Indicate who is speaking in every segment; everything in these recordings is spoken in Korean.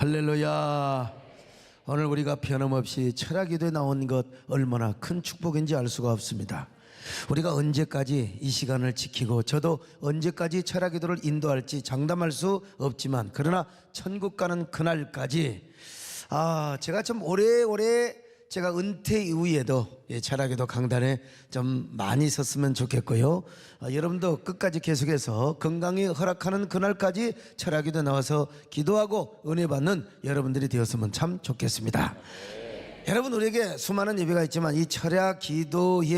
Speaker 1: 할렐루야. 오늘 우리가 변함없이 철학기도에 나온 것 얼마나 큰 축복인지 알 수가 없습니다. 우리가 언제까지 이 시간을 지키고 저도 언제까지 철학기도를 인도할지 장담할 수 없지만, 그러나 천국 가는 그날까지 제가 좀 오래오래 제가 은퇴 이후에도 철학기도 강단에 좀 많이 섰으면 좋겠고요. 여러분도 끝까지 계속해서 건강이 허락하는 그날까지 철학기도 나와서 기도하고 은혜 받는 여러분들이 되었으면 참 좋겠습니다. 여러분, 우리에게 수많은 예배가 있지만 이 철학기도회에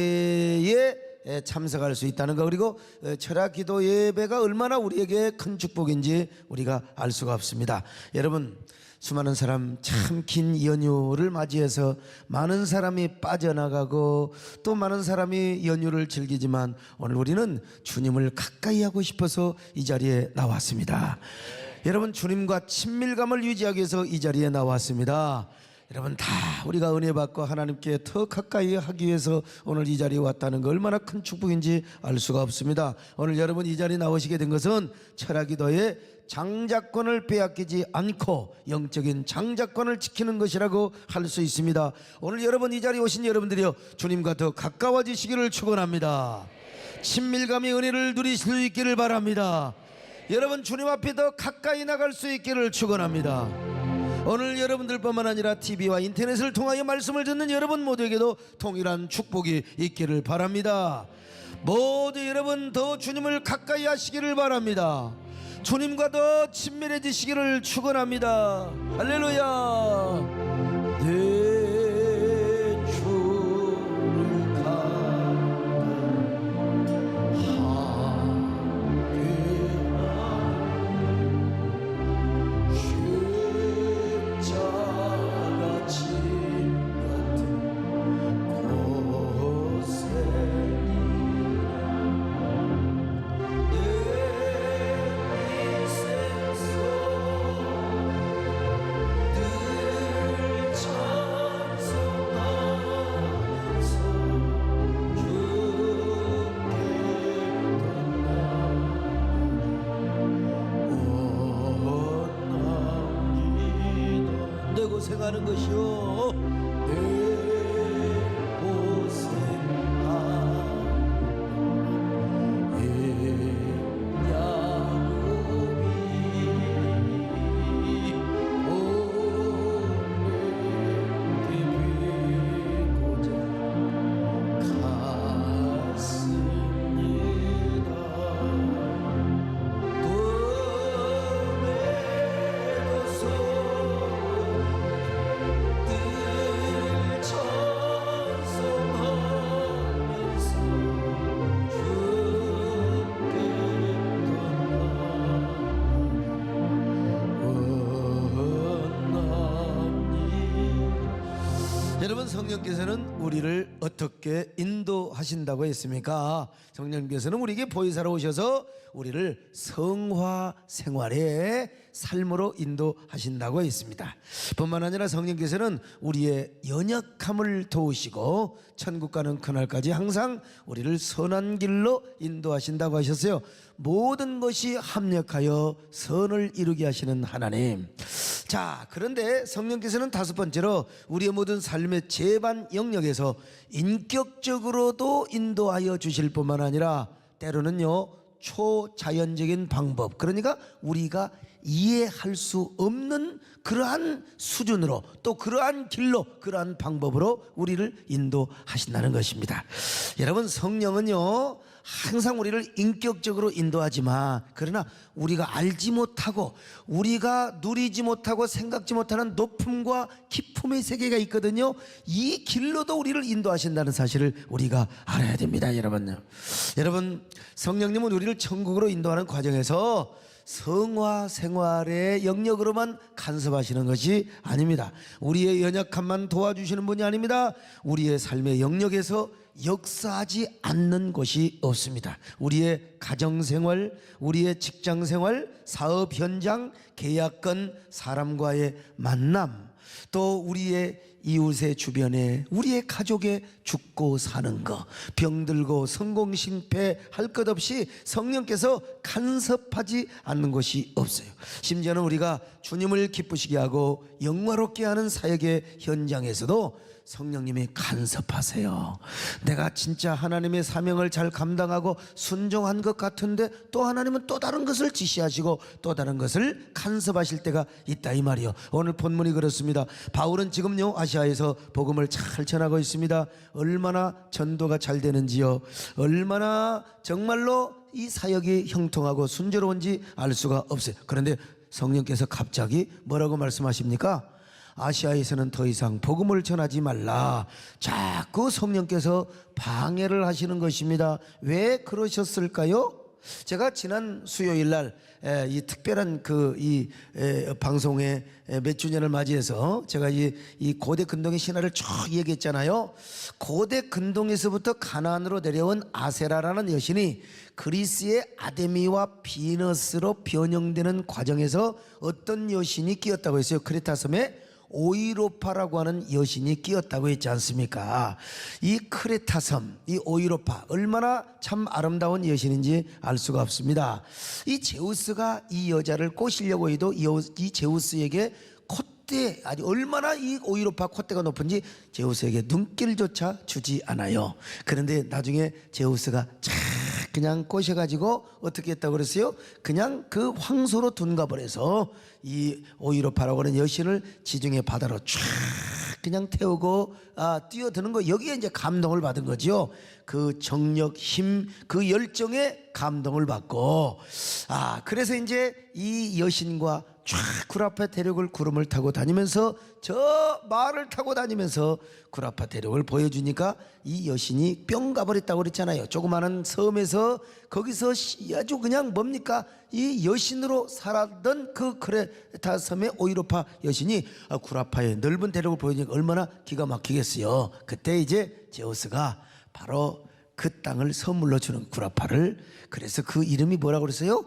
Speaker 1: 참석할 수 있다는 것, 그리고 철학기도 예배가 얼마나 우리에게 큰 축복인지 우리가 알 수가 없습니다. 여러분, 수많은 사람 참 긴 연휴를 맞이해서 많은 사람이 빠져나가고 또 많은 사람이 연휴를 즐기지만, 오늘 우리는 주님을 가까이 하고 싶어서 이 자리에 나왔습니다. 여러분, 주님과 친밀감을 유지하기 위해서 이 자리에 나왔습니다. 여러분, 다 우리가 은혜 받고 하나님께 더 가까이 하기 위해서 오늘 이 자리에 왔다는 거 얼마나 큰 축복인지 알 수가 없습니다. 오늘 여러분 이 자리에 나오시게 된 것은 철학기도의 장자권을 빼앗기지 않고 영적인 장자권을 지키는 것이라고 할 수 있습니다. 오늘 여러분 이 자리에 오신 여러분들이요, 주님과 더 가까워지시기를 축원합니다. 친밀감의 은혜를 누리실 수 있기를 바랍니다. 여러분, 주님 앞에 더 가까이 나갈 수 있기를 축원합니다. 오늘 여러분들뿐만 아니라 TV와 인터넷을 통하여 말씀을 듣는 여러분 모두에게도 동일한 축복이 있기를 바랍니다. 모두 여러분 더 주님을 가까이 하시기를 바랍니다. 주님과 더 친밀해지시기를 축원합니다. 할렐루야. 내 주를 고생하는 것이요, 내 고생하는 야곱이 오래 비고자 갔습니다. 여러분, 성령께서는 우리를 어떻게 인도하신다고 했습니까? 성령께서는 우리에게 보혜사로 오셔서 우리를 성화 생활의 삶으로 인도하신다고 했습니다. 뿐만 아니라 성령께서는 우리의 연약함을 도우시고 천국 가는 그날까지 항상 우리를 선한 길로 인도하신다고 하셨어요. 모든 것이 합력하여 선을 이루게 하시는 하나님. 자, 그런데 성령께서는 다섯 번째로 우리의 모든 삶의 제반 영역에서 인격적으로도 인도하여 주실 뿐만 아니라 때로는요, 초자연적인 방법, 그러니까 우리가 이해할 수 없는 그러한 수준으로, 또 그러한 길로, 그러한 방법으로 우리를 인도하신다는 것입니다. 여러분, 성령은요 항상 우리를 인격적으로 인도하지만, 그러나 우리가 알지 못하고 우리가 누리지 못하고 생각지 못하는 높음과 깊음의 세계가 있거든요. 이 길로도 우리를 인도하신다는 사실을 우리가 알아야 됩니다. 여러분, 성령님은 우리를 천국으로 인도하는 과정에서 성화 생활의 영역으로만 간섭하시는 것이 아닙니다. 우리의 연약함만 도와주시는 분이 아닙니다. 우리의 삶의 영역에서 역사하지 않는 것이 없습니다. 우리의 가정생활, 우리의 직장생활, 사업 현장, 계약건, 사람과의 만남, 또 우리의 이웃의 주변에 우리의 가족에 죽고 사는 거, 병들고 성공 실패할 것 없이 성령께서 간섭하지 않는 것이 없어요. 심지어는 우리가 주님을 기쁘시게 하고 영화롭게 하는 사역의 현장에서도 성령님이 간섭하세요. 내가 진짜 하나님의 사명을 잘 감당하고 순종한 것 같은데 또 하나님은 또 다른 것을 지시하시고 또 다른 것을 간섭하실 때가 있다 이 말이요. 오늘 본문이 그렇습니다. 바울은 지금요 아시아에서 복음을 잘 전하고 있습니다. 얼마나 전도가 잘 되는지요, 얼마나 정말로 이 사역이 형통하고 순조로운지 알 수가 없어요. 그런데 성령께서 갑자기 뭐라고 말씀하십니까? 아시아에서는 더 이상 복음을 전하지 말라. 자꾸 성령께서 방해를 하시는 것입니다. 왜 그러셨을까요? 제가 지난 수요일 날 이 특별한 이 방송에 몇 주년을 맞이해서 제가 이 고대 근동의 신화를 쭉 얘기했잖아요. 고대 근동에서부터 가나안으로 내려온 아세라라는 여신이 그리스의 아데미와 비너스로 변형되는 과정에서 어떤 여신이 끼었다고 했어요. 크레타 섬에 오이로파라고 하는 여신이 끼었다고 했지 않습니까? 이 크레타 섬, 이 오이로파 얼마나 참 아름다운 여신인지 알 수가 없습니다. 이 제우스가 이 여자를 꼬시려고 해도 이 제우스에게 콧대, 아주 얼마나 이 오이로파 콧대가 높은지 제우스에게 눈길조차 주지 않아요. 그런데 나중에 제우스가 그냥 꼬셔가지고 어떻게 했다고 그랬어요? 그냥 그 황소로 둔가 버려서 이 오이로파라고 하는 여신을 지중해 바다로 쫙 그냥 태우고 뛰어드는 거, 여기에 이제 감동을 받은 거죠. 그 정력, 힘, 그 열정에 감동을 받고 그래서 이제 이 여신과 쫙 구라파 대륙을 구름을 타고 다니면서 저 말을 타고 다니면서 구라파 대륙을 보여주니까 이 여신이 뿅 가버렸다고 그랬잖아요. 조그마한 섬에서 거기서 아주 그냥 뭡니까, 이 여신으로 살았던 그 크레타 섬의 오이로파 여신이 구라파의 넓은 대륙을 보여주니까 얼마나 기가 막히겠어요. 그때 이제 제우스가 바로 그 땅을 선물로 주는 구라파를, 그래서 그 이름이 뭐라고 그랬어요?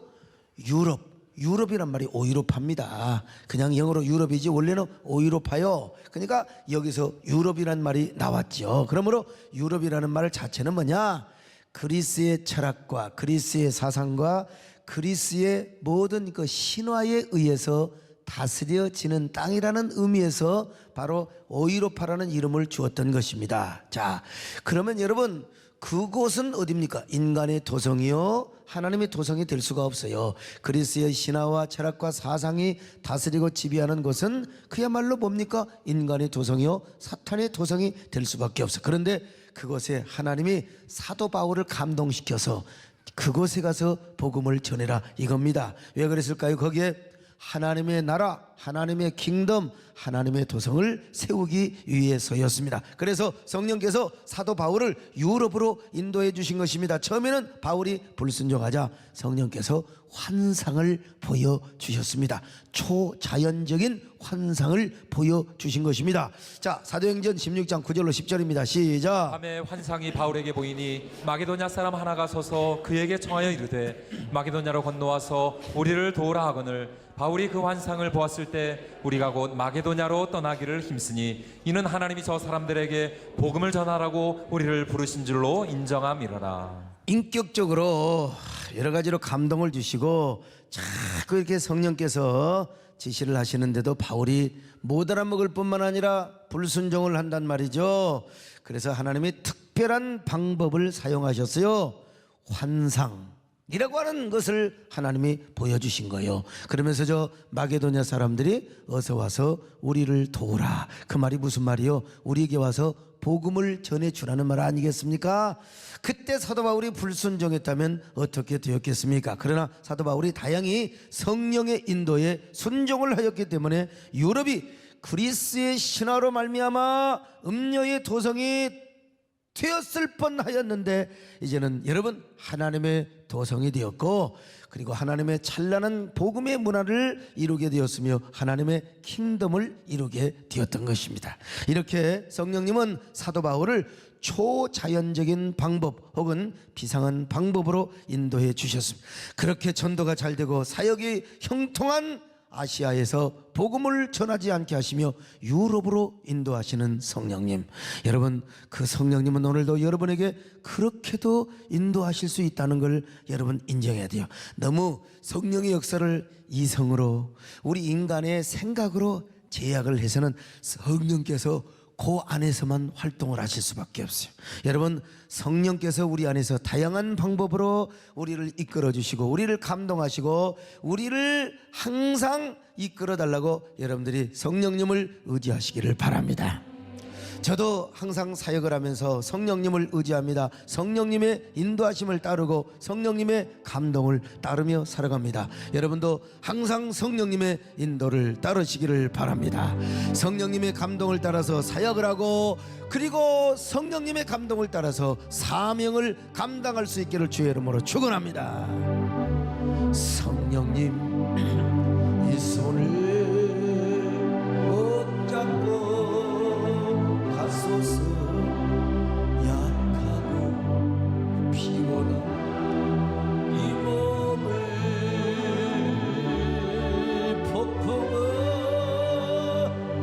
Speaker 1: 유럽이란 말이 오이로파입니다. 그냥 영어로 유럽이지 원래는 오이로파요. 그러니까 여기서 유럽이란 말이 나왔죠. 그러므로 유럽이라는 말 자체는 뭐냐? 그리스의 철학과 그리스의 사상과 그리스의 모든 그 신화에 의해서 다스려지는 땅이라는 의미에서 바로 오이로파라는 이름을 주었던 것입니다. 자, 그러면 여러분, 그곳은 어디입니까? 인간의 도성이요, 하나님의 도성이 될 수가 없어요. 그리스의 신화와 철학과 사상이 다스리고 지배하는 곳은 그야말로 뭡니까? 인간의 도성이요, 사탄의 도성이 될 수밖에 없어요. 그런데 그곳에 하나님이 사도 바울을 감동시켜서 그곳에 가서 복음을 전해라 이겁니다. 왜 그랬을까요? 거기에 하나님의 나라, 하나님의 킹덤, 하나님의 도성을 세우기 위해서였습니다. 그래서 성령께서 사도 바울을 유럽으로 인도해 주신 것입니다. 처음에는 바울이 불순종하자 성령께서 환상을 보여주셨습니다. 초자연적인 환상을 보여주신 것입니다. 자, 사도행전 16장 9절로 10절입니다. 시작.
Speaker 2: 밤에 환상이 바울에게 보이니 마게도냐 사람 하나가 서서 그에게 청하여 이르되 마게도냐로 건너와서 우리를 도우라 하거늘 바울이 그 환상을 보았을 때 우리가 곧 마게도냐로 떠나기를 힘쓰니 이는 하나님이 저 사람들에게 복음을 전하라고 우리를 부르신 줄로 인정함이로라.
Speaker 1: 인격적으로 여러 가지로 감동을 주시고 자꾸 이렇게 성령께서 지시를 하시는데도 바울이 못 알아먹을 뿐만 아니라 불순종을 한단 말이죠. 그래서 하나님이 특별한 방법을 사용하셨어요. 환상이라고 하는 것을 하나님이 보여주신 거예요. 그러면서 저 마게도냐 사람들이 어서 와서 우리를 도우라, 그 말이 무슨 말이요? 우리에게 와서 복음을 전해주라는 말 아니겠습니까? 그때 사도 바울이 불순종했다면 어떻게 되었겠습니까? 그러나 사도 바울이 다행히 성령의 인도에 순종을 하였기 때문에 유럽이 그리스의 신화로 말미암아 음녀의 도성이 되었을 뻔하였는데 이제는 여러분 하나님의 도성이 되었고, 그리고 하나님의 찬란한 복음의 문화를 이루게 되었으며 하나님의 킹덤을 이루게 되었던 것입니다. 이렇게 성령님은 사도 바울을 초자연적인 방법 혹은 비상한 방법으로 인도해 주셨습니다. 그렇게 전도가 잘 되고 사역이 형통한 아시아에서 복음을 전하지 않게 하시며 유럽으로 인도하시는 성령님, 여러분 그 성령님은 오늘도 여러분에게 그렇게도 인도하실 수 있다는 걸 여러분 인정해야 돼요. 너무 성령의 역사를 이성으로 우리 인간의 생각으로 제약을 해서는 성령께서 그 안에서만 활동을 하실 수밖에 없어요. 여러분 성령께서 우리 안에서 다양한 방법으로 우리를 이끌어 주시고 우리를 감동하시고 우리를 항상 이끌어 달라고 여러분들이 성령님을 의지하시기를 바랍니다. 저도 항상 사역을 하면서 성령님을 의지합니다. 성령님의 인도하심을 따르고 성령님의 감동을 따르며 살아갑니다. 여러분도 항상 성령님의 인도를 따르시기를 바랍니다. 성령님의 감동을 따라서 사역을 하고 그리고 성령님의 감동을 따라서 사명을 감당할 수 있기를 주의 이름으로 축원합니다. 성령님 이 손을 붙잡고 가소서. 약하고 피곤한 이 몸을 폭풍은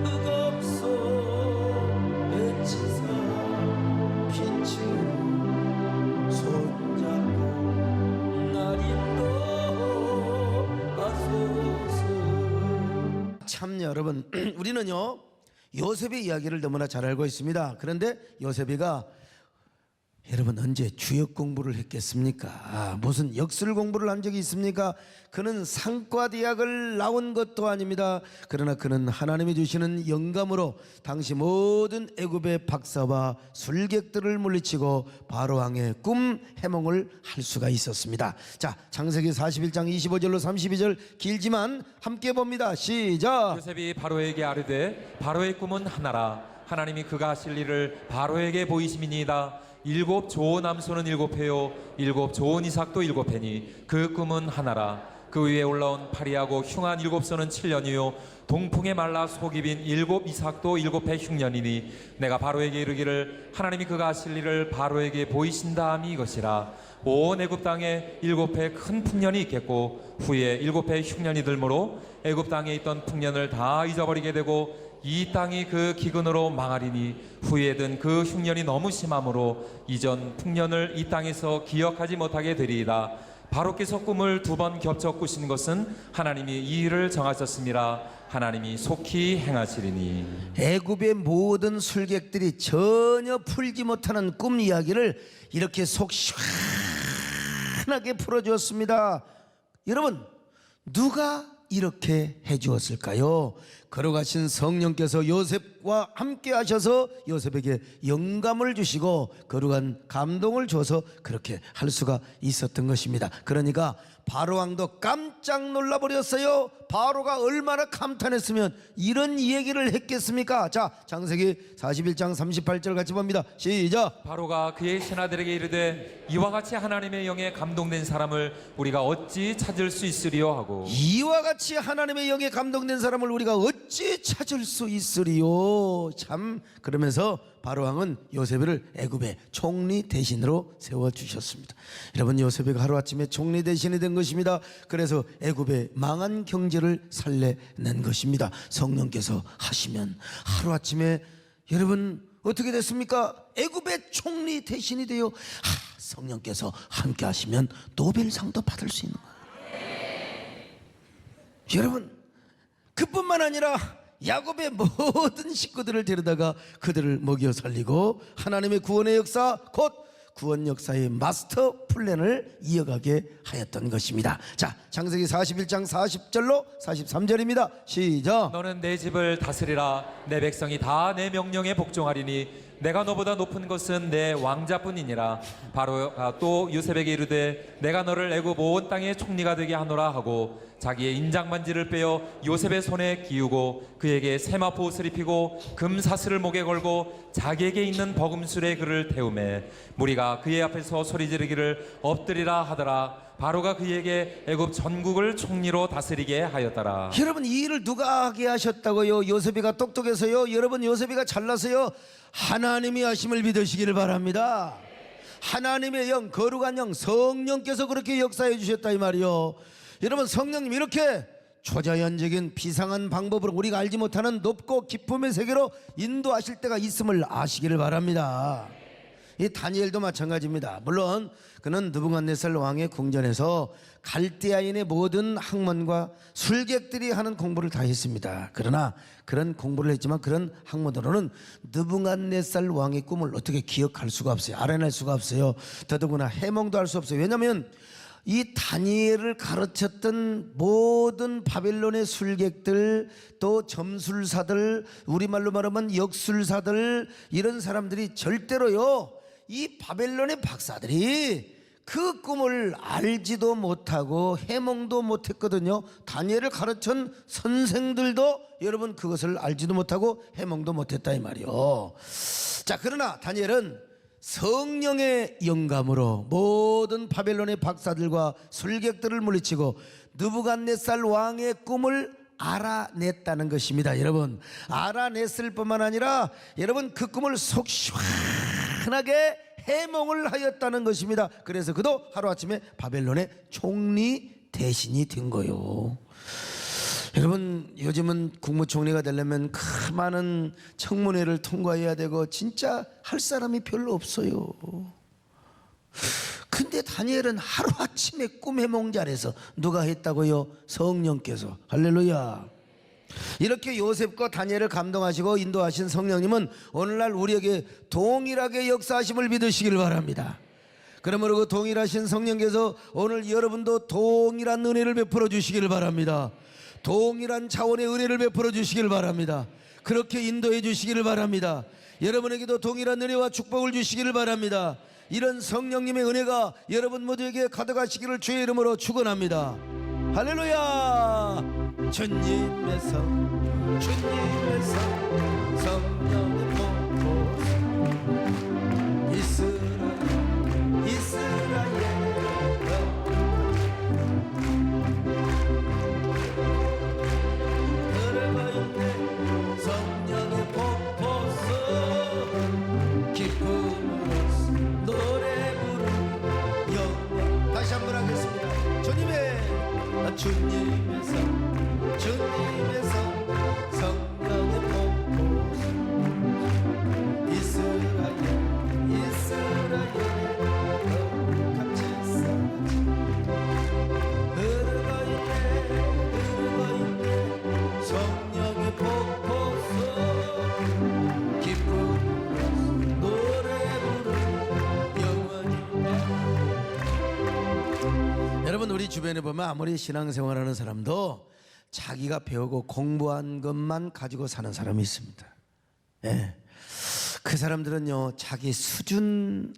Speaker 1: 흑암속 외치사 빛으로 손잡고 날 인도하소서. 참 여러분 우리는요 요셉의 이야기를 너무나 잘 알고 있습니다. 그런데 요셉이가 여러분 언제 주역 공부를 했겠습니까? 무슨 역술 공부를 한 적이 있습니까? 그는 상과대학을 나온 것도 아닙니다. 그러나 그는 하나님이 주시는 영감으로 당시 모든 애굽의 박사와 술객들을 물리치고 바로왕의 꿈 해몽을 할 수가 있었습니다. 자, 창세기 41장 25절로 32절 길지만 함께 봅니다. 시작.
Speaker 2: 요셉이 바로에게 아뢰되 바로의 꿈은 하나라. 하나님이 그가 하실 일을 바로에게 보이심이니이다. 7 좋은 암소는 7회요 7 좋은 이삭도 7회니 그 꿈은 하나라. 그 위에 올라온 파리하고 흉한 7소는 7년이요 동풍에 말라 속이 빈 7 이삭도 7회 흉년이니 내가 바로에게 이르기를 하나님이 그가 하실 일을 바로에게 보이신다 함이 이것이라. 온 애굽 땅에 7회 큰 풍년이 있겠고 후에 7회 흉년이 들므로 애굽 땅에 있던 풍년을 다 잊어버리게 되고 이 땅이 그 기근으로 망하리니 후에 든 그 흉년이 너무 심함으로 이전 풍년을 이 땅에서 기억하지 못하게 되리이다. 바로께서 꿈을 2번 겹쳐 꾸신 것은 하나님이 이 일을 정하셨습니다. 하나님이 속히 행하시리니.
Speaker 1: 애굽의 모든 술객들이 전혀 풀지 못하는 꿈 이야기를 이렇게 속 시원하게 풀어주었습니다. 여러분 누가 이렇게 해주었을까요? 걸어가신 성령께서 요셉과 함께 하셔서 요셉에게 영감을 주시고 거룩한 감동을 줘서 그렇게 할 수가 있었던 것입니다. 그러니까 바로왕도 깜짝 놀라버렸어요. 바로가 얼마나 감탄했으면 이런 얘기를 했겠습니까? 자, 창세기 41장 38절 같이 봅니다. 시작.
Speaker 2: 바로가 그의 신하들에게 이르되 이와 같이 하나님의 영에 감동된 사람을 우리가 어찌 찾을 수 있으리요 하고.
Speaker 1: 이와 같이 하나님의 영에 감동된 사람을 우리가 어찌 찾을 수 있으리요. 참. 그러면서 바로왕은 요셉을 애굽의 총리 대신으로 세워주셨습니다. 여러분 요셉이 하루아침에 총리 대신이 된 것입니다. 그래서 애굽의 망한 경제를 살려낸 것입니다. 성령께서 하시면 하루아침에 여러분 어떻게 됐습니까? 애굽의 총리 대신이 되어 성령께서 함께 하시면 노벨상도 받을 수 있는 거예요. 여러분 그뿐만 아니라 야곱의 모든 식구들을 데려다가 그들을 먹여 살리고 하나님의 구원의 역사 곧 구원 역사의 마스터 플랜을 이어가게 하였던 것입니다. 자, 창세기 41장 40절로 43절입니다. 시작.
Speaker 2: 너는 내 집을 다스리라. 내 백성이 다 내 명령에 복종하리니 내가 너보다 높은 것은 내 왕자뿐이니라. 바로가 또 요셉에게 이르되 내가 너를 애굽 온 땅의 총리가 되게 하노라 하고 자기의 인장반지를 빼어 요셉의 손에 기우고 그에게 세마포 옷을 입히고 금사슬을 목에 걸고 자기에게 있는 버금술에 그를 태우매 무리가 그의 앞에서 소리 지르기를 엎드리라 하더라. 바로가 그에게 애굽 전국을 총리로 다스리게 하였더라.
Speaker 1: 여러분 이 일을 누가 하게 하셨다고요? 요셉이가 똑똑해서요? 여러분 요셉이가 잘나서요? 하나님이 하심을 믿으시기를 바랍니다. 하나님의 영, 거룩한 영, 성령께서 그렇게 역사해 주셨다 이 말이요. 여러분 성령님 이렇게 초자연적인 비상한 방법으로 우리가 알지 못하는 높고 깊음의 세계로 인도하실 때가 있음을 아시기를 바랍니다. 이 다니엘도 마찬가지입니다. 물론 그는 느부갓네살 왕의 궁전에서 갈대아인의 모든 학문과 술객들이 하는 공부를 다 했습니다. 그러나 그런 공부를 했지만 그런 학문으로는 느부갓네살 왕의 꿈을 어떻게 기억할 수가 없어요. 알아낼 수가 없어요. 더더구나 해몽도 할 수 없어요. 왜냐하면 이 다니엘을 가르쳤던 모든 바벨론의 술객들, 또 점술사들, 우리말로 말하면 역술사들, 이런 사람들이 절대로요, 이 바벨론의 박사들이 그 꿈을 알지도 못하고 해몽도 못했거든요. 다니엘을 가르친 선생들도 여러분 그것을 알지도 못하고 해몽도 못했다 이 말이요. 자, 그러나 다니엘은 성령의 영감으로 모든 바벨론의 박사들과 술객들을 물리치고 느부갓네살 왕의 꿈을 알아냈다는 것입니다. 여러분, 알아냈을 뿐만 아니라 여러분 그 꿈을 속 시원하게 해몽을 하였다는 것입니다. 그래서 그도 하루아침에 바벨론의 총리 대신이 된 거요. 여러분, 요즘은 국무총리가 되려면 그 많은 청문회를 통과해야 되고 진짜 할 사람이 별로 없어요. 근데 다니엘은 하루아침에 꿈 해몽 잘해서 누가 했다고요? 성령께서. 할렐루야. 이렇게 요셉과 다니엘을 감동하시고 인도하신 성령님은 오늘날 우리에게 동일하게 역사하심을 믿으시길 바랍니다. 그러므로 그 동일하신 성령께서 오늘 여러분도 동일한 은혜를 베풀어 주시길 바랍니다. 동일한 차원의 은혜를 베풀어 주시길 바랍니다. 그렇게 인도해 주시기를 바랍니다. 여러분에게도 동일한 은혜와 축복을 주시기를 바랍니다. 이런 성령님의 은혜가 여러분 모두에게 가득하시기를 주의 이름으로 축원합니다. 할렐루야. 주님의 성, 주님의 성, 성령의 폭포, 이스라엘, 이스라엘. 주님의 성, 주님의 성, 성령의 폭포, 이스라엘, 이스라엘, 거룩한 제사같이 흐르고 있네, 성령의 폭포, 기쁨으로 노래 부르는 영원히. 여러분, 우리 주변에 보면 아무리 신앙생활하는 사람도 자기가 배우고 공부한 것만 가지고 사는 사람이 있습니다. 예. 그 사람들은요, 자기 수준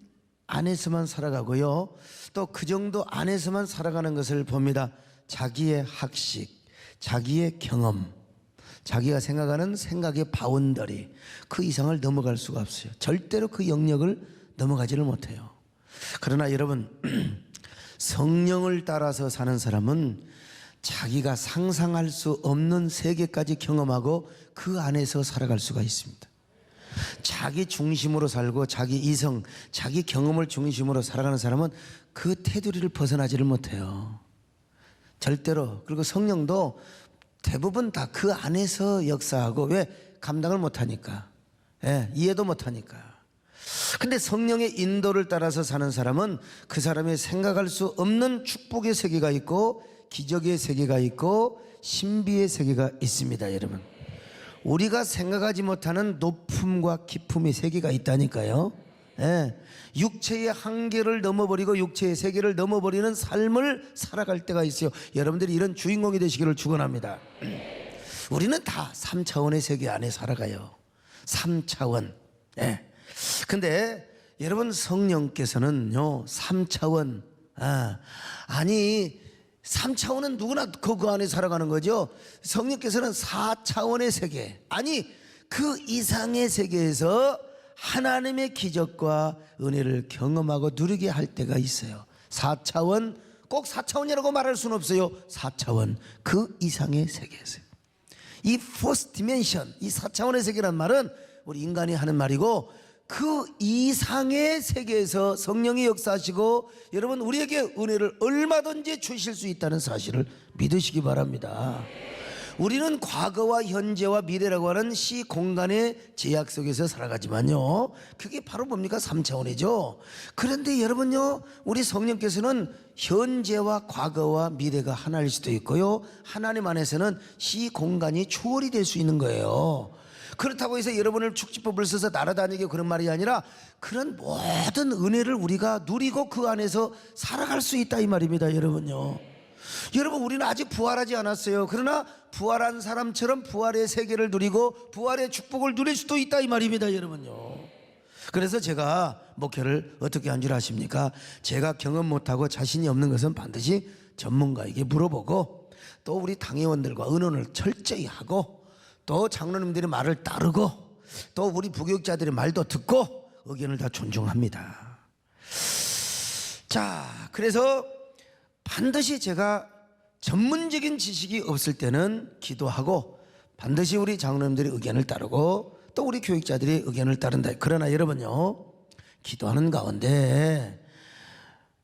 Speaker 1: 안에서만 살아가고요, 또 그 정도 안에서만 살아가는 것을 봅니다. 자기의 학식, 자기의 경험, 자기가 생각하는 생각의 바운더리, 그 이상을 넘어갈 수가 없어요. 절대로 그 영역을 넘어가지를 못해요. 그러나 여러분, 성령을 따라서 사는 사람은 자기가 상상할 수 없는 세계까지 경험하고 그 안에서 살아갈 수가 있습니다. 자기 중심으로 살고 자기 이성, 자기 경험을 중심으로 살아가는 사람은 그 테두리를 벗어나지를 못해요. 절대로. 그리고 성령도 대부분 다 그 안에서 역사하고, 왜? 감당을 못하니까, 예, 이해도 못하니까. 근데 성령의 인도를 따라서 사는 사람은 그 사람이 생각할 수 없는 축복의 세계가 있고, 기적의 세계가 있고, 신비의 세계가 있습니다. 여러분, 우리가 생각하지 못하는 높음과 깊음의 세계가 있다니까요. 예, 육체의 한계를 넘어버리고 육체의 세계를 넘어버리는 삶을 살아갈 때가 있어요. 여러분들이 이런 주인공이 되시기를 축원합니다. 우리는 다 3차원의 세계 안에 살아가요. 3차원. 예. 근데 여러분, 성령께서는요 3차원, 아니 3차원은 누구나 그 안에 살아가는 거죠. 성령께서는 4차원의 세계, 아니 그 이상의 세계에서 하나님의 기적과 은혜를 경험하고 누리게 할 때가 있어요. 4차원, 꼭 4차원이라고 말할 수는 없어요. 4차원, 그 이상의 세계에서요. 이 포스트 디멘션, 이 4차원의 세계란 말은 우리 인간이 하는 말이고, 그 이상의 세계에서 성령이 역사하시고 여러분 우리에게 은혜를 얼마든지 주실 수 있다는 사실을 믿으시기 바랍니다. 우리는 과거와 현재와 미래라고 하는 시 공간의 제약 속에서 살아가지만요, 그게 바로 뭡니까? 3차원이죠. 그런데 여러분요, 우리 성령께서는 현재와 과거와 미래가 하나일 수도 있고요, 하나님 안에서는 시 공간이 초월이 될 수 있는 거예요. 그렇다고 해서 여러분을 축지법을 써서 날아다니게 그런 말이 아니라 그런 모든 은혜를 우리가 누리고 그 안에서 살아갈 수 있다 이 말입니다. 여러분요, 여러분 우리는 아직 부활하지 않았어요. 그러나 부활한 사람처럼 부활의 세계를 누리고 부활의 축복을 누릴 수도 있다 이 말입니다. 여러분요, 그래서 제가 목회를 어떻게 한 줄 아십니까? 제가 경험 못하고 자신이 없는 것은 반드시 전문가에게 물어보고 또 우리 당회원들과 의논을 철저히 하고 또 장로님들의 말을 따르고 또 우리 부교육자들의 말도 듣고 의견을 다 존중합니다. 자, 그래서 반드시 제가 전문적인 지식이 없을 때는 기도하고 반드시 우리 장로님들의 의견을 따르고 또 우리 교육자들의 의견을 따른다. 그러나 여러분요, 기도하는 가운데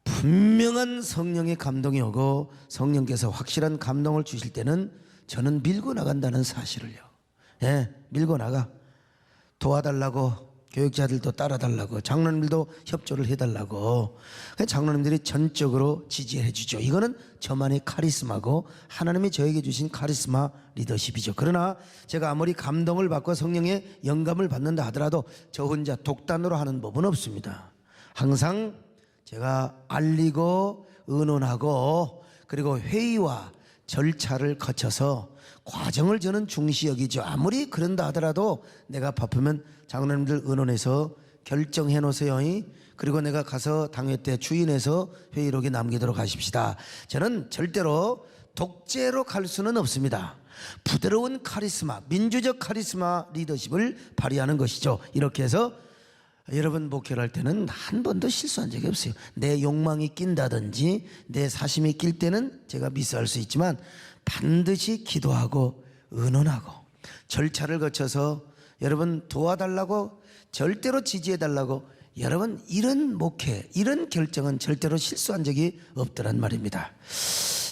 Speaker 1: 분명한 성령의 감동이 오고 성령께서 확실한 감동을 주실 때는 저는 밀고 나간다는 사실을요, 밀고 나가. 도와달라고 교육자들도 따라달라고 장로님들도 협조를 해달라고 장로님들이 전적으로 지지해 주죠. 이거는 저만의 카리스마고 하나님이 저에게 주신 카리스마 리더십이죠. 그러나 제가 아무리 감동을 받고 성령의 영감을 받는다 하더라도 저 혼자 독단으로 하는 법은 없습니다. 항상 제가 알리고 의논하고 그리고 회의와 절차를 거쳐서 과정을 저는 중시 여기죠. 아무리 그런다 하더라도 내가 바쁘면 장로님들 의논해서 결정해 놓으세요. 그리고 내가 가서 당회 때 주인해서 회의록에 남기도록 하십시다. 저는 절대로 독재로 갈 수는 없습니다. 부드러운 카리스마, 민주적 카리스마 리더십을 발휘하는 것이죠. 이렇게 해서 여러분 목회를 할 때는 한 번도 실수한 적이 없어요. 내 욕망이 낀다든지 내 사심이 낄 때는 제가 미스할 수 있지만 반드시 기도하고 의논하고 절차를 거쳐서 여러분 도와달라고 절대로 지지해달라고 여러분 이런 목회 이런 결정은 절대로 실수한 적이 없더란 말입니다.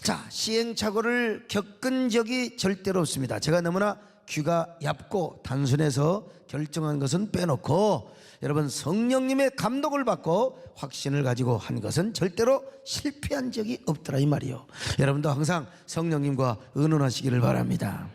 Speaker 1: 자, 시행착오를 겪은 적이 절대로 없습니다. 제가 너무나 귀가 얇고 단순해서 결정한 것은 빼놓고 여러분 성령님의 감동을 받고 확신을 가지고 한 것은 절대로 실패한 적이 없더라 이 말이요. 여러분도 항상 성령님과 의논하시기를 바랍니다.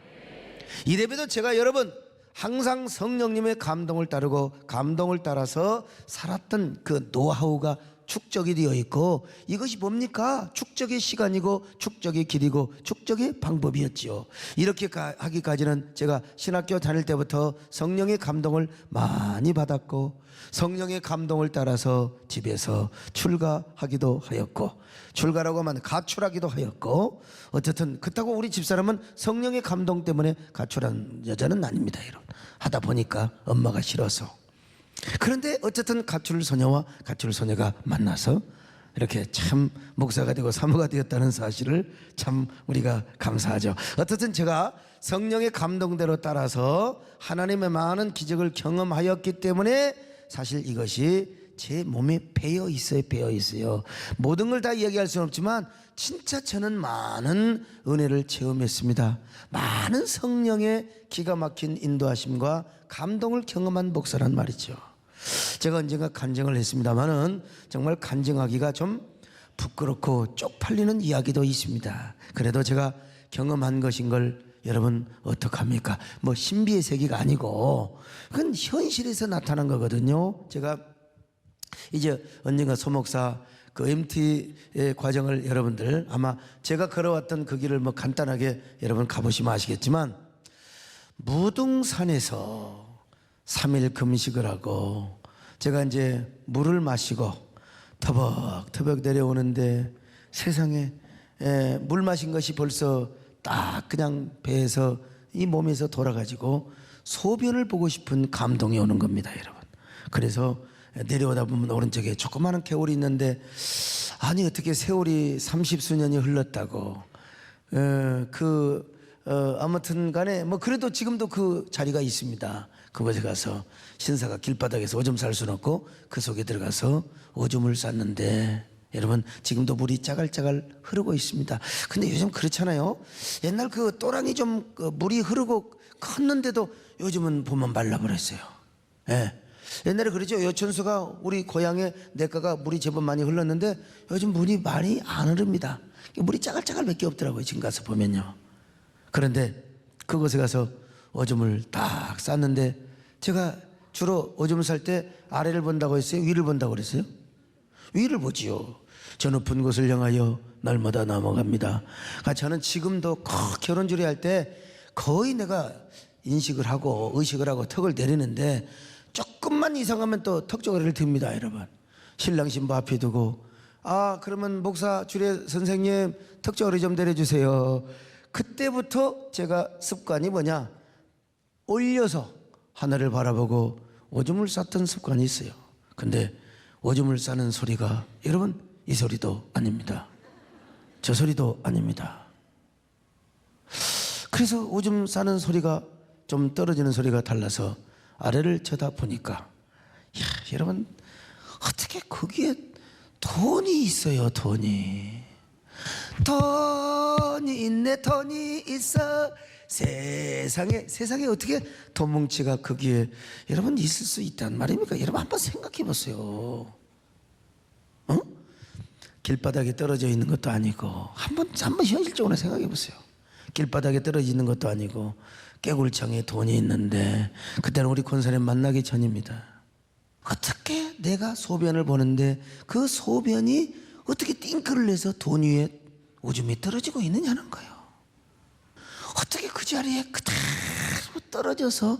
Speaker 1: 이래봬도 제가 여러분 항상 성령님의 감동을 따르고 감동을 따라서 살았던 그 노하우가 축적이 되어 있고 이것이 뭡니까? 축적의 시간이고 축적의 길이고 축적의 방법이었지요. 이렇게 하기까지는 제가 신학교 다닐 때부터 성령의 감동을 많이 받았고 성령의 감동을 따라서 집에서 출가하기도 하였고 출가라고 하면 가출하기도 하였고 어쨌든 그렇다고 우리 집사람은 성령의 감동 때문에 가출한 여자는 아닙니다. 여러분 하다 보니까 엄마가 싫어서. 그런데 어쨌든 가출 소녀와 가출 소녀가 만나서 이렇게 참 목사가 되고 사모가 되었다는 사실을 참 우리가 감사하죠. 어쨌든 제가 성령의 감동대로 따라서 하나님의 많은 기적을 경험하였기 때문에 사실 이것이 제 몸에 배어 있어요. 모든 걸 다 이야기할 수는 없지만 진짜 저는 많은 은혜를 체험했습니다. 많은 성령의 기가 막힌 인도하심과 감동을 경험한 목사란 말이죠. 제가 언젠가 간증을 했습니다마는 정말 간증하기가 좀 부끄럽고 쪽팔리는 이야기도 있습니다. 그래도 제가 경험한 것인 걸 여러분 어떡합니까? 뭐 신비의 세계가 아니고 그건 현실에서 나타난 거거든요. 제가 이제 언젠가 소목사 그 MT의 과정을 여러분들 아마 제가 걸어왔던 그 길을 뭐 간단하게 여러분 가보시면 아시겠지만 무등산에서 3일 금식을 하고 제가 이제 물을 마시고 터벅터벅 내려오는데 세상에 물 마신 것이 벌써 딱 그냥 배에서 이 몸에서 돌아가지고 소변을 보고 싶은 감동이 오는 겁니다, 여러분. 그래서 내려오다 보면 오른쪽에 조그마한 개울이 있는데 아니 어떻게 세월이 30수년이 흘렀다고 그 아무튼 간에 뭐 그래도 지금도 그 자리가 있습니다. 그곳에 가서 신사가 길바닥에서 오줌 쌀 수는 없고 그 속에 들어가서 오줌을 쌌는데 여러분 지금도 물이 짜갈짜갈 흐르고 있습니다. 근데 요즘 그렇잖아요. 옛날 그 또랑이 좀 물이 흐르고 컸는데도 요즘은 보면 말라버렸어요. 예. 옛날에 그러죠. 여천수가 우리 고향에 내과가 물이 제법 많이 흘렀는데 요즘 물이 많이 안 흐릅니다. 물이 짜갈짜갈 몇 개 없더라고요. 지금 가서 보면요. 그런데 그곳에 가서 오줌을 딱 쌌는데 제가 주로 오줌을 쌀 때 아래를 본다고 했어요? 위를 본다고 그랬어요? 위를 보지요. 저 높은 곳을 향하여 날마다 넘어갑니다. 저는 지금도 결혼주례 할 때 거의 내가 인식을 하고 의식을 하고 턱을 내리는데 조금만 이상하면 또 턱저고리를 듭니다. 여러분 신랑 신부 앞에 두고 그러면 목사 주례 선생님 턱저고리 좀 내려주세요. 그때부터 제가 습관이 뭐냐, 올려서 하늘을 바라보고 오줌을 쌌던 습관이 있어요. 근데 오줌을 싸는 소리가 여러분 이 소리도 아닙니다. 저 소리도 아닙니다. 그래서 오줌 싸는 소리가 좀 떨어지는 소리가 달라서 아래를 쳐다보니까 여러분 어떻게 거기에 돈이 있어요. 돈이 있네. 돈이 있어. 세상에 어떻게 돈 뭉치가 거기에 여러분 있을 수 있단 말입니까? 여러분 한번 생각해 보세요. 길바닥에 떨어져 있는 것도 아니고 한번 현실적으로 생각해 보세요. 길바닥에 떨어져 있는 것도 아니고 깨굴창에 돈이 있는데 그때는 우리 권사님 만나기 전입니다. 어떻게 내가 소변을 보는데 그 소변이 어떻게 띵크를 내서 돈 위에 오줌이 떨어지고 있느냐는 거예요. 어떻게 그 자리에 그대로 떨어져서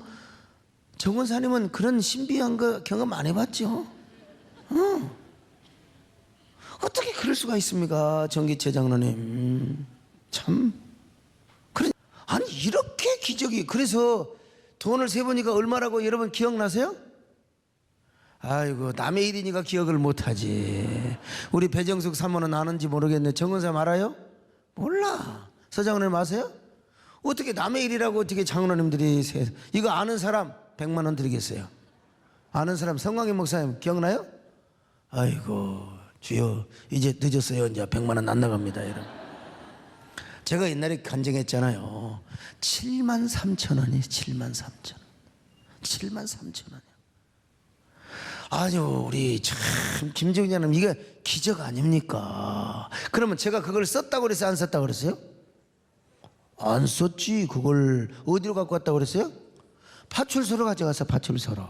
Speaker 1: 정원사님은 그런 신비한 거 경험 안 해봤죠? 어떻게 그럴 수가 있습니까? 전기체 장로님 참 그래. 아니 이렇게 기적이. 그래서 돈을 세보니까 얼마라고 여러분 기억나세요? 아이고 남의 일이니까 기억을 못하지. 우리 배정숙 사모는 아는지 모르겠네. 정은사님 알아요? 몰라. 서장로님 아세요? 어떻게 남의 일이라고 어떻게 장로님들이 이거 아는 사람 100만 원 드리겠어요. 아는 사람 성광희 목사님 기억나요? 아이고 주여 이제 늦었어요. 이제 100만 원 안 나갑니다. 여러분. 제가 옛날에 간증했잖아요. 7만 3천 원이 7만 3천 원. 7만 3천 원이요. 아니요 우리 참 김정자님 이게 기적 아닙니까? 그러면 제가 그걸 썼다고 그랬어요? 안 썼다고 그랬어요? 안 썼지. 그걸 어디로 갖고 왔다고 그랬어요? 파출소로 가져갔어. 파출소로.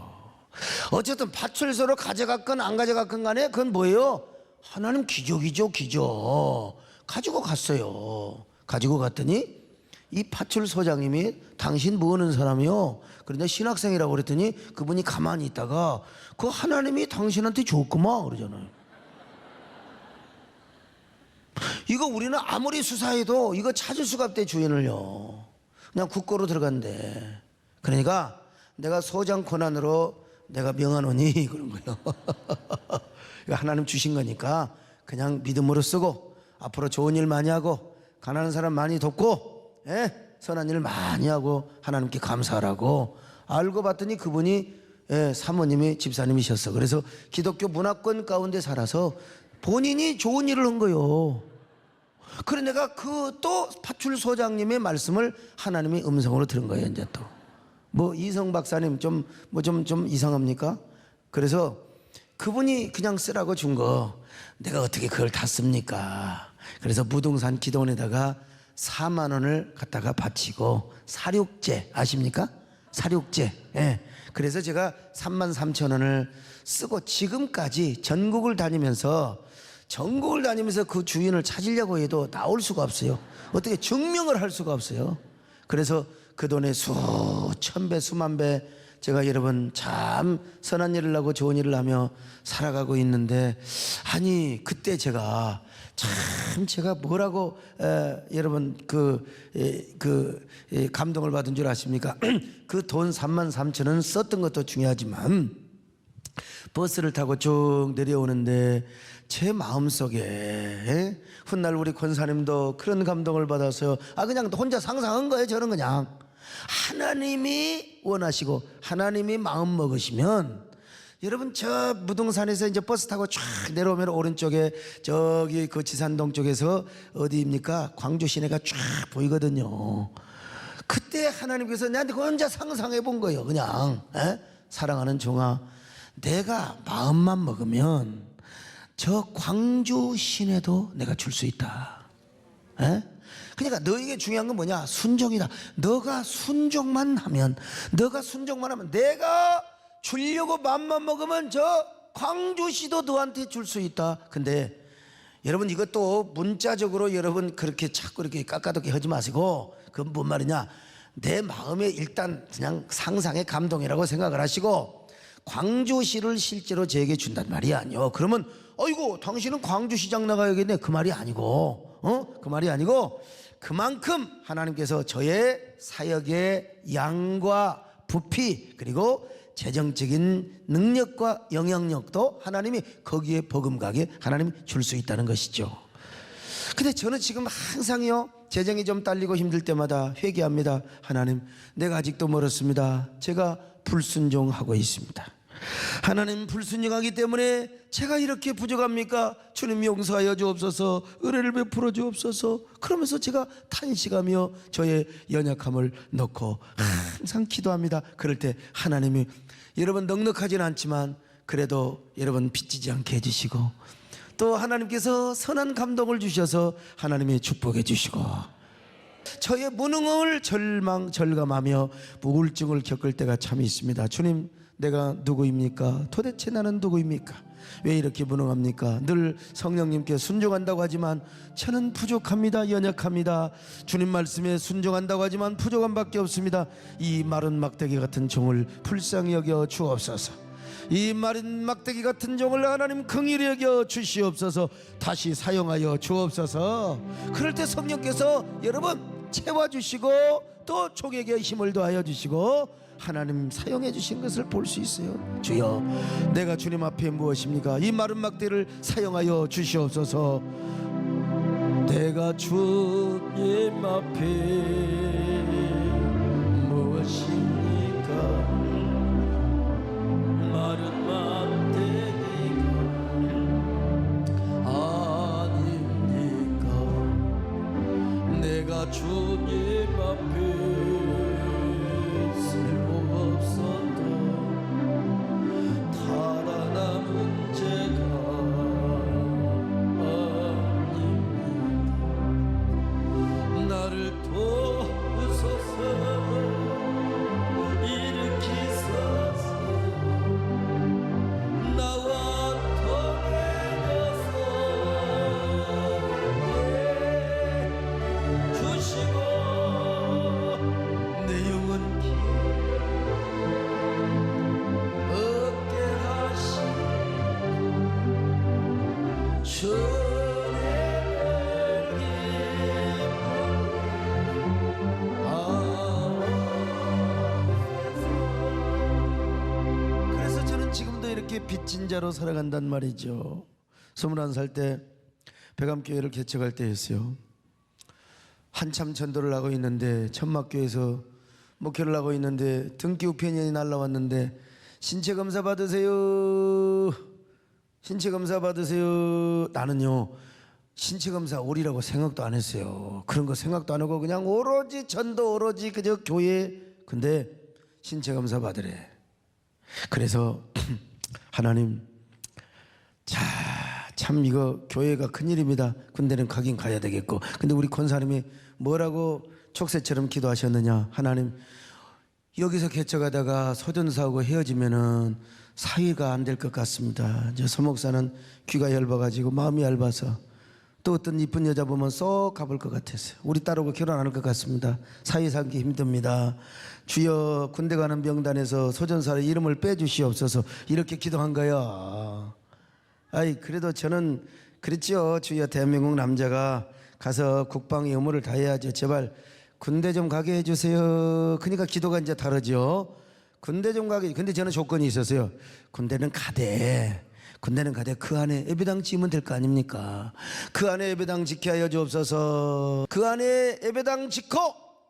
Speaker 1: 어쨌든 파출소로 가져갔건 안 가져갔건 간에 그건 뭐예요? 하나님 기적이죠. 기적. 가지고 갔어요. 가지고 갔더니 이 파출소장님이 당신 뭐하는 사람이요? 그런데 신학생이라고 그랬더니 그분이 가만히 있다가 그 하나님이 당신한테 줬구만 그러잖아요. 이거 우리는 아무리 수사해도 이거 찾을 수가 없대. 주인을요. 그냥 국고로 들어간대. 그러니까 내가 소장 권한으로 내가 명하노니 그런 거예요. 이거 하나님 주신 거니까 그냥 믿음으로 쓰고 앞으로 좋은 일 많이 하고 가난한 사람 많이 돕고 선한 일 많이 하고 하나님께 감사하라고. 알고 봤더니 그분이 사모님이 집사님이셨어. 그래서 기독교 문화권 가운데 살아서 본인이 좋은 일을 한 거요. 그래 내가 그 또 파출소장님의 말씀을 하나님의 음성으로 들은 거예요. 이제 또 뭐 이성 박사님 좀 이상합니까? 그래서 그분이 그냥 쓰라고 준 거 내가 어떻게 그걸 다 씁니까? 그래서 무등산 기도원에다가 4만 원을 갖다가 바치고 사륙제 아십니까? 사륙제. 그래서 제가 3만 3천 원을 쓰고 지금까지 전국을 다니면서 그 주인을 찾으려고 해도 나올 수가 없어요. 어떻게 증명을 할 수가 없어요. 그래서 그 돈의 수천 배 수만 배 제가 여러분 참 선한 일을 하고 좋은 일을 하며 살아가고 있는데 아니 그때 제가 뭐라고 여러분 감동을 받은 줄 아십니까? 그 돈 3만 3천 원 썼던 것도 중요하지만 버스를 타고 쭉 내려오는데 제 마음속에 훗날 우리 권사님도 그런 감동을 받아서 그냥 혼자 상상한 거예요. 저는 그냥 하나님이 원하시고 하나님이 마음 먹으시면, 여러분 저 무등산에서 이제 버스 타고 쫙 내려오면 오른쪽에 저기 그 지산동 쪽에서 어디입니까? 광주 시내가 쫙 보이거든요. 그때 하나님께서 나한테 혼자 상상해 본 거예요. 그냥 사랑하는 종아, 내가 마음만 먹으면 저 광주 시내도 내가 줄 수 있다. 그러니까 너에게 중요한 건 뭐냐? 순종이다. 너가 순종만 하면 내가 주려고 맘만 먹으면 저 광주시도 너한테 줄 수 있다. 근데 여러분 이것도 문자적으로 여러분 그렇게 자꾸 이렇게 깎아놓게 하지 마시고, 그건 뭔 말이냐? 내 마음에 일단 그냥 상상의 감동이라고 생각을 하시고, 광주시를 실제로 저에게 준단 말이 아니요. 그러면 어이구 당신은 광주시장 나가야겠네, 그 말이 아니고 그 말이 아니고, 그만큼 하나님께서 저의 사역의 양과 부피 그리고 재정적인 능력과 영향력도 하나님이 거기에 버금가게 하나님이 줄 수 있다는 것이죠. 근데 저는 지금 항상요, 재정이 좀 딸리고 힘들 때마다 회개합니다. 하나님, 내가 아직도 멀었습니다. 제가 불순종하고 있습니다. 하나님, 불순종하기 때문에 제가 이렇게 부족합니까? 주님 용서하여 주옵소서, 은혜를 베풀어 주옵소서. 그러면서 제가 탄식하며 저의 연약함을 넣고 항상 기도합니다. 그럴 때 하나님이, 여러분 넉넉하진 않지만 그래도 여러분 빚지지 않게 해주시고, 또 하나님께서 선한 감동을 주셔서 하나님이 축복해 주시고, 저의 무능을 절감하며 우울증을 겪을 때가 참 있습니다. 주님, 내가 누구입니까? 도대체 나는 누구입니까? 왜 이렇게 무능합니까? 늘 성령님께 순종한다고 하지만 저는 부족합니다. 연약합니다. 주님 말씀에 순종한다고 하지만 부족한 밖에 없습니다. 이 마른 막대기 같은 종을 불쌍히 여겨 주옵소서. 이 마른 막대기 같은 종을 하나님 긍휼히 여겨 주시옵소서. 다시 사용하여 주옵소서. 그럴 때 성령께서 여러분 채워주시고, 또 종에게 힘을 더하여 주시고 하나님 사용해 주신 것을 볼 수 있어요. 주여, 내가 주님 앞에 무엇입니까? 이 마른 막대를 사용하여 주시옵소서. 내가 주님 앞에 무엇입니까? 마른 막대기가 아닙니까? 내가 주님 앞에 빚진 자로 살아간단 말이죠. 21살 때 백암교회를 개척할 때였어요. 한참 전도를 하고 있는데, 천막교회에서 목회를 하고 있는데 등기 우편이 날라왔는데, 신체검사 받으세요, 신체검사 받으세요. 나는요 신체검사 오리라고 생각도 안 했어요. 그런 거 생각도 안 하고 그냥 오로지 전도, 오로지 그저 교회. 근데 신체검사 받으래. 그래서 하나님, 참 이거 교회가 큰일입니다. 군대는 가긴 가야 되겠고. 근데 우리 권사님이 뭐라고 촉새처럼 기도하셨느냐? 하나님, 여기서 개척하다가 소전사하고 헤어지면은 사위가 안 될 것 같습니다. 저 서목사는 귀가 얇아가지고 마음이 얇아서 또 어떤 이쁜 여자 보면 쏙 가볼 것 같았어요. 우리 딸하고 결혼 안 할 것 같습니다. 사위 살기 힘듭니다. 주여, 군대 가는 명단에서 소전사의 이름을 빼주시옵소서. 이렇게 기도한 거예요. 그래도 저는 그랬죠. 주여, 대한민국 남자가 가서 국방의 의무를 다해야죠. 제발 군대 좀 가게 해주세요. 그러니까 기도가 이제 다르죠. 군대 좀 가게. 근데 저는 조건이 있었어요. 군대는 가되 군대는 가되 그 안에 예배당 지으면 될 거 아닙니까? 그 안에 예배당 지게 하여 주옵소서. 그 안에 예배당 짓고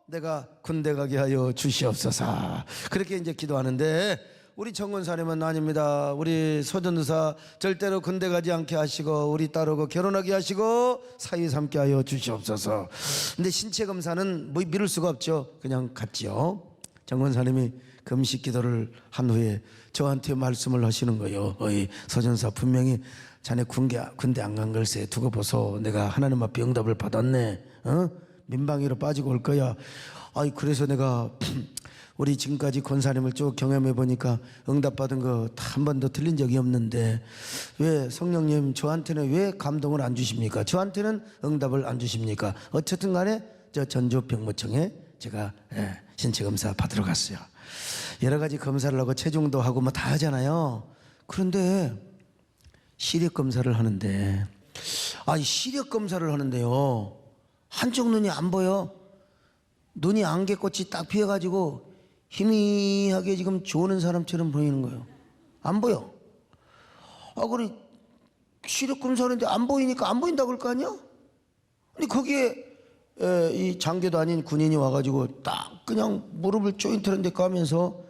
Speaker 1: 내가 군대 가게 하여 주시옵소서. 그렇게 이제 기도하는데 우리 정권사님은 아닙니다. 우리 소전도사 절대로 군대 가지 않게 하시고 우리 딸하고 결혼하게 하시고 사위 삼게 하여 주시옵소서. 근데 신체 검사는 뭐 미룰 수가 없죠. 그냥 갔지요. 정권사님이 금식 기도를 한 후에 저한테 말씀을 하시는 거예요. 어이 서전사, 분명히 자네 군대 안 간 걸세. 두고 보소. 내가 하나님 앞에 응답을 받았네. 민방위로 빠지고 올 거야. 아이 그래서 내가 우리 지금까지 권사님을 쭉 경험해 보니까 응답받은 거 한 번도 틀린 적이 없는데 왜 성령님 저한테는 왜 감동을 안 주십니까? 저한테는 응답을 안 주십니까? 어쨌든 간에 저 전주병무청에 제가 신체 검사 받으러 갔어요. 여러 가지 검사를 하고 체중도 하고 뭐 다 하잖아요. 그런데 시력 검사를 하는데 시력 검사를 하는데요. 한쪽 눈이 안 보여. 눈이 안개꽃이 딱 피어가지고 희미하게 지금 조는 사람처럼 보이는 거예요. 안 보여. 그래 시력 검사하는데 안 보이니까 안 보인다고 그럴 거 아니야? 근데 거기에 이 장교도 아닌 군인이 와가지고 딱 그냥 무릎을 조인트는데 가면서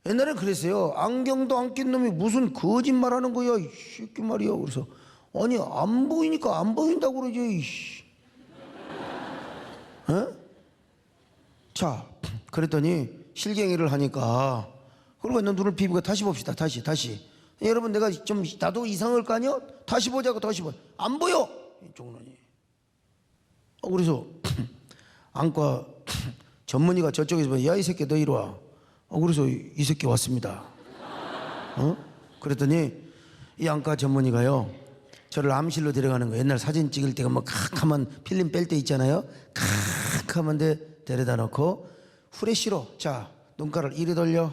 Speaker 1: 옛날엔 그랬어요. 안경도 안 낀 놈이 무슨 거짓말하는 거야 이 새끼 말이야. 그래서 아니 안 보이니까 안 보인다고 그러지. 자 그랬더니 실갱이를 하니까 그리고 눈을 비비고 다시 봅시다. 다시 여러분 내가 좀 나도 이상할 거 아니야? 다시 보자고. 다시 보. 안 보여 이쪽 눈이. 그래서 안과 전문의가 저쪽에서 야 이 새끼 너 이리 와. 그래서 이 새끼 왔습니다. 그랬더니 이 안과 전문의가요 저를 암실로 데려가는 거예요. 옛날 사진 찍을 때가 뭐 칵하면 필름 뺄 때 있잖아요. 칵하면 데려다 놓고 후레쉬로 자 눈가를 이리 돌려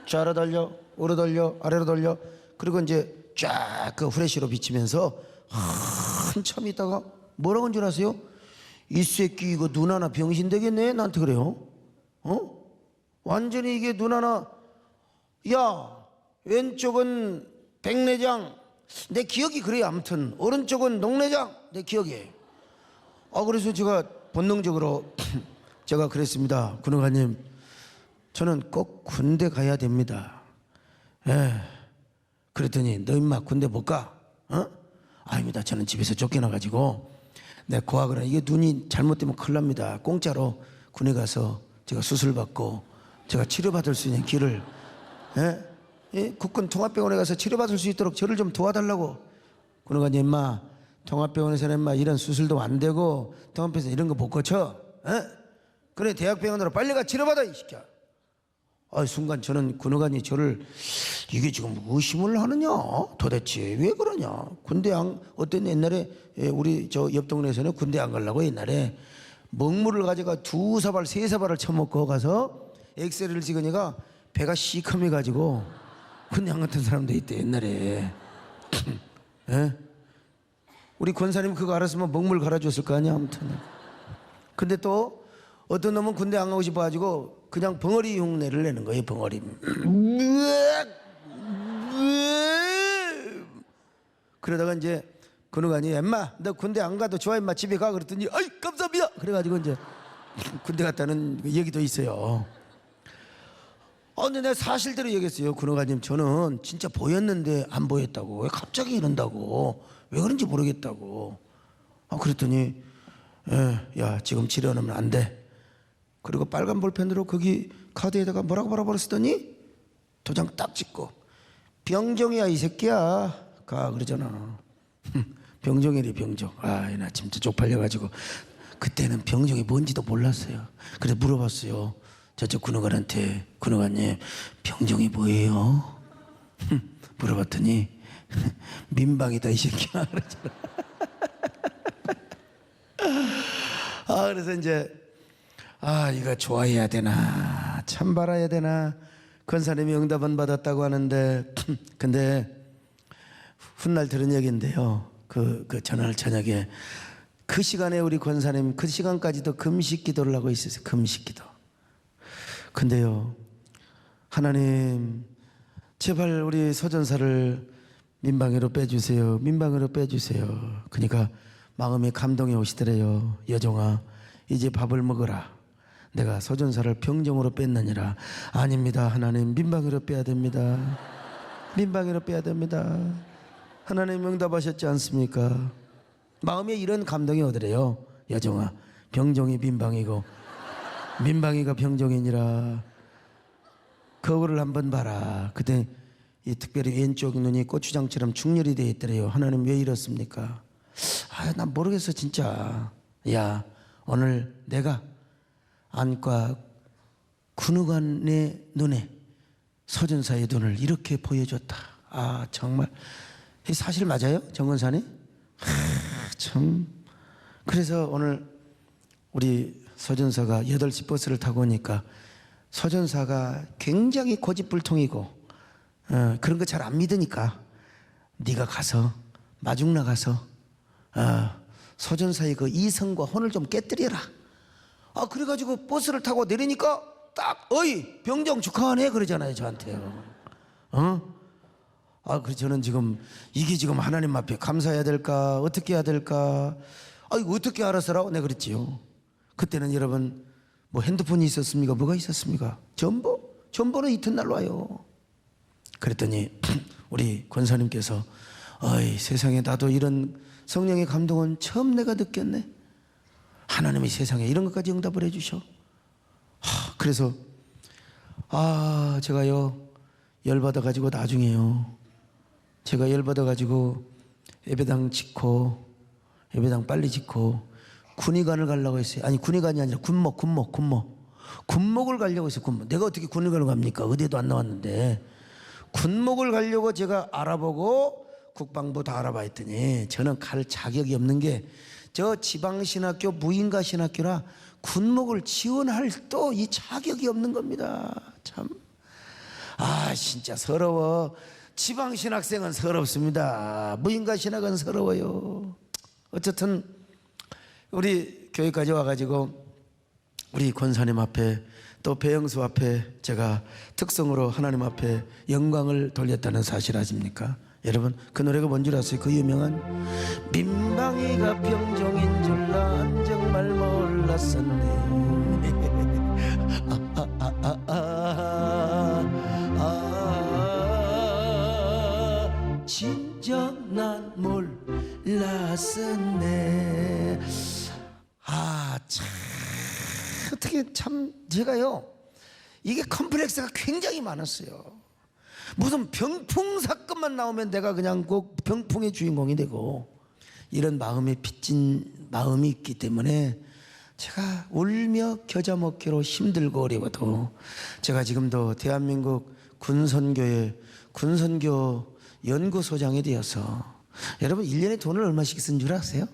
Speaker 1: 좌로 돌려 우로 돌려 아래로 돌려 그리고 이제 쫙 그 후레쉬로 비치면서 한참 있다가 뭐라고 한 줄 아세요? 이 새끼 이거 눈 하나 병신 되겠네. 나한테 그래요. 완전히 이게 눈 하나. 야 왼쪽은 백내장 내 기억이 그래요. 아무튼 오른쪽은 녹내장 내 기억에. 그래서 제가 본능적으로 제가 그랬습니다. 군의관님 저는 꼭 군대 가야 됩니다. 그랬더니 너 임마 군대 못 가? 아닙니다. 저는 집에서 쫓겨나가지고 내 고학을 이게 눈이 잘못되면 큰일 납니다. 공짜로 군에 가서 제가 수술받고 제가 치료받을 수 있는 길을 국군 통합병원에 가서 치료받을 수 있도록 저를 좀 도와달라고. 군의관님 임마 통합병원에서는 임마 이런 수술도 안 되고 통합병원에서 이런 거 못 고쳐. 그래 대학병원으로 빨리 가 치료받아 이 새끼야. 순간 저는 군의관이 저를 이게 지금 의심을 하느냐 도대체 왜 그러냐. 군대 어떤 옛날에 우리 저 옆 동네에서는 군대 안 가려고 옛날에 먹물을 가져가 2사발 3사발을 처먹고 가서 엑스레이를 찍으니까 배가 시커매 가지고 군대 안 같은 사람도 있대 옛날에. 우리 권사님 그거 알았으면 먹물 갈아줬을 거 아니야. 아무튼 근데 또 어떤 놈은 군대 안 가고 싶어가지고 그냥 벙어리 흉내를 내는 거예요. 벙어리. 그러다가 이제 군의관이 엠마 너 군대 안 가도 좋아 임마 집에 가 그랬더니 아이 감사합니다. 그래가지고 이제 군대 갔다는 얘기도 있어요. 근데 내가 사실대로 얘기했어요. 군의관님 저는 진짜 보였는데 안 보였다고. 왜 갑자기 이런다고. 왜 그런지 모르겠다고. 그랬더니 야 지금 치료하면 안 돼. 그리고 빨간 볼펜으로 거기 카드에다가 뭐라고 쓰더니 도장 딱 찍고 병종이야 이 새끼야 가 그러잖아. 병종이래 병종. 나 진짜 쪽팔려가지고 그때는 병종이 뭔지도 몰랐어요. 그래서 물어봤어요. 저쪽 군의관한테 군의관님 병종이 뭐예요? 물어봤더니 민방이다 이 새끼야 그러잖아. 그래서 이제 이거 좋아해야 되나 참바라야 되나. 권사님이 응답은 받았다고 하는데 근데 훗날 들은 얘기인데요. 그 전날 저녁에 그 시간에 우리 권사님 그 시간까지도 금식 기도를 하고 있었어요. 금식 기도. 근데요 하나님 제발 우리 서전사를 민방위로 빼주세요. 민방위로 빼주세요. 그러니까 마음에 감동이 오시더래요. 여종아, 이제 밥을 먹어라. 내가 서전사를 병정으로 뺐느니라. 아닙니다. 하나님, 민방위로 빼야 됩니다. 민방위로 빼야 됩니다. 하나님 응답하셨지 않습니까? 마음에 이런 감동이 오더래요. 여종아, 병정이 민방위고 민방위가 병정이니라. 거울을 한번 봐라. 그때 이 특별히 왼쪽 눈이 고추장처럼 충혈이 되어 있더래요. 하나님 왜 이렇습니까? 난 모르겠어 진짜. 야, 오늘 내가 안과 군의관의 눈에 서전사의 눈을 이렇게 보여줬다. 정말 이 사실 맞아요? 정건사님? 참. 그래서 오늘 우리 서전사가 8시 버스를 타고 오니까 서전사가 굉장히 고집불통이고 그런 거 잘 안 믿으니까 네가 가서 마중 나가서 서전사의 그 이성과 혼을 좀 깨뜨려라. 그래가지고 버스를 타고 내리니까 딱 어이 병정 축하하네 그러잖아요 저한테요. 그래서 저는 지금 이게 지금 하나님 앞에 감사해야 될까 어떻게 해야 될까. 이거 어떻게 알아서라고 내가 그랬지요. 그때는 여러분 뭐 핸드폰이 있었습니까? 뭐가 있었습니까? 전보는 이튿날 와요. 그랬더니 우리 권사님께서 세상에 나도 이런 성령의 감동은 처음 내가 느꼈네. 하나님이 세상에 이런 것까지 응답을 해주셔. 그래서 제가요 열받아가지고 나중에요 제가 열받아가지고 예배당 빨리 짓고 군의관을 가려고 했어요. 아니 군의관이 아니라 군목을 가려고 했어요. 군목. 내가 어떻게 군의관을 갑니까? 의대도 안 나왔는데 군목을 가려고 제가 알아보고 국방부 다 알아봐 했더니 저는 갈 자격이 없는 게 저 지방신학교 무인가신학교라 군목을 지원할 또 이 자격이 없는 겁니다. 참. 진짜 서러워. 지방신학생은 서럽습니다. 무인가신학은 서러워요. 어쨌든 우리 교회까지 와가지고 우리 권사님 앞에 또 배영수 앞에 제가 특성으로 하나님 앞에 영광을 돌렸다는 사실 아십니까? 여러분 그 노래가 뭔 줄 아세요? 그 유명한 민방위가 병정인 줄 난 정말 몰랐었네. 진짜 난 몰랐었네. 참 어떻게 참 제가요 이게 컴플렉스가 굉장히 많았어요. 무슨 병풍 사건만 나오면 내가 그냥 꼭 병풍의 주인공이 되고 이런 마음에 빚진 마음이 있기 때문에 제가 울며 겨자 먹기로 힘들고 어려워도 제가 지금도 대한민국 군선교회 군선교 연구소장이 되어서 여러분 1년에 돈을 얼마씩 쓴 줄 아세요?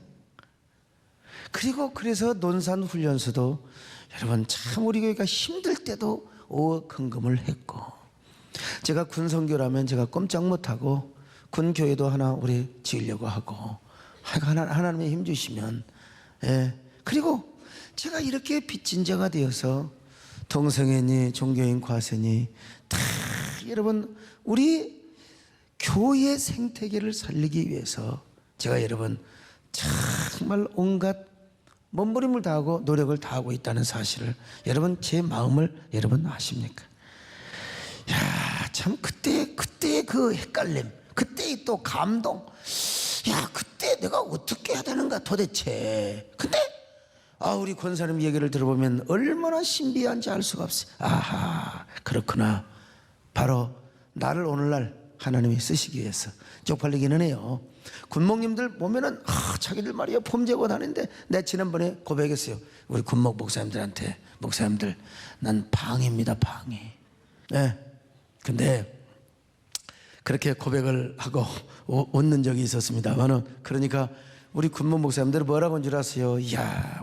Speaker 1: 그리고 그래서 논산훈련소도 여러분 참 우리 교회가 힘들 때도 5억 헌금을 했고 제가 군선교라면 제가 꼼짝 못하고 군교회도 하나 우리 지으려고 하고 하나님의 힘 주시면 그리고 제가 이렇게 빚진 자가 되어서 동성애니 종교인 과세니 다 여러분 우리 교회 생태계를 살리기 위해서 제가 여러분 정말 온갖 몸부림을 다하고 노력을 다하고 있다는 사실을 여러분 제 마음을 여러분 아십니까? 참 그때 그 헷갈림 그때 또 감동 그때 내가 어떻게 해야 되는가 도대체. 근데 우리 권사님 얘기를 들어보면 얼마나 신비한지 알 수가 없어요. 그렇구나. 바로 나를 오늘날 하나님이 쓰시기 위해서 쪽팔리기는 해요. 군목님들 보면은 자기들 말이야 폼재고 다니는데 내가 지난번에 고백했어요. 우리 군목 목사님들한테 목사님들 난 방입니다 방이. 근데 그렇게 고백을 하고 웃는 적이 있었습니다만은 그러니까 우리 군목 목사님들 뭐라고 한 줄 아세요?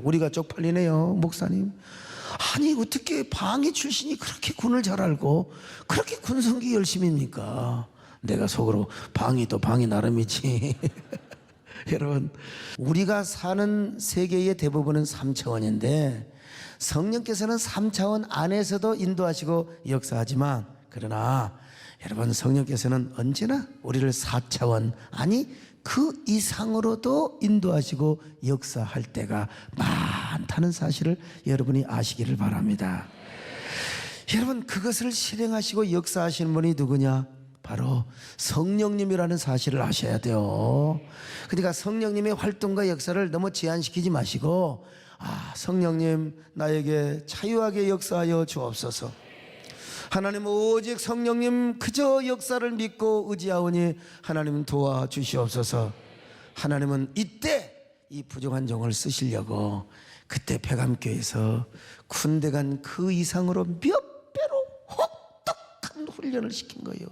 Speaker 1: 우리가 쪽팔리네요 목사님. 아니 어떻게 방위 출신이 그렇게 군을 잘 알고 그렇게 군성기 열심입니까? 내가 속으로 방위도 방위 나름이지. 여러분 우리가 사는 세계의 대부분은 3차원인데 성령께서는 3차원 안에서도 인도하시고 역사하지만 그러나 여러분, 성령께서는 언제나 우리를 4차원, 아니 그 이상으로도 인도하시고 역사할 때가 많다는 사실을 여러분이 아시기를 바랍니다. 여러분, 그것을 실행하시고 역사하시는 분이 누구냐? 바로 성령님이라는 사실을 아셔야 돼요. 그러니까 성령님의 활동과 역사를 너무 제한시키지 마시고, 성령님 나에게 자유하게 역사하여 주옵소서. 하나님, 오직 성령님 그저 역사를 믿고 의지하오니 하나님 도와주시옵소서. 하나님은 이때 이 부족한 종을 쓰시려고 그때 백암교회에서 군대 간 그 이상으로 몇 배로 혹독한 훈련을 시킨 거예요.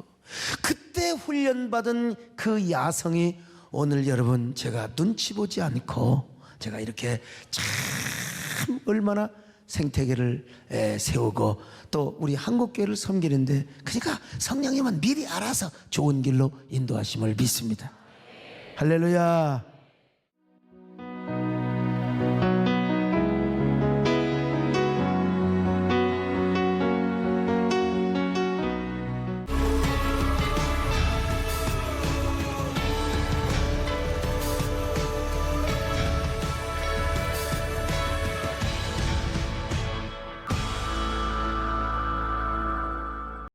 Speaker 1: 그때 훈련받은 그 야성이 오늘 여러분, 제가 눈치 보지 않고 제가 이렇게 참 얼마나 생태계를 세우고 또 우리 한국교회를 섬기는데, 그러니까 성령님은 미리 알아서 좋은 길로 인도하심을 믿습니다. 할렐루야.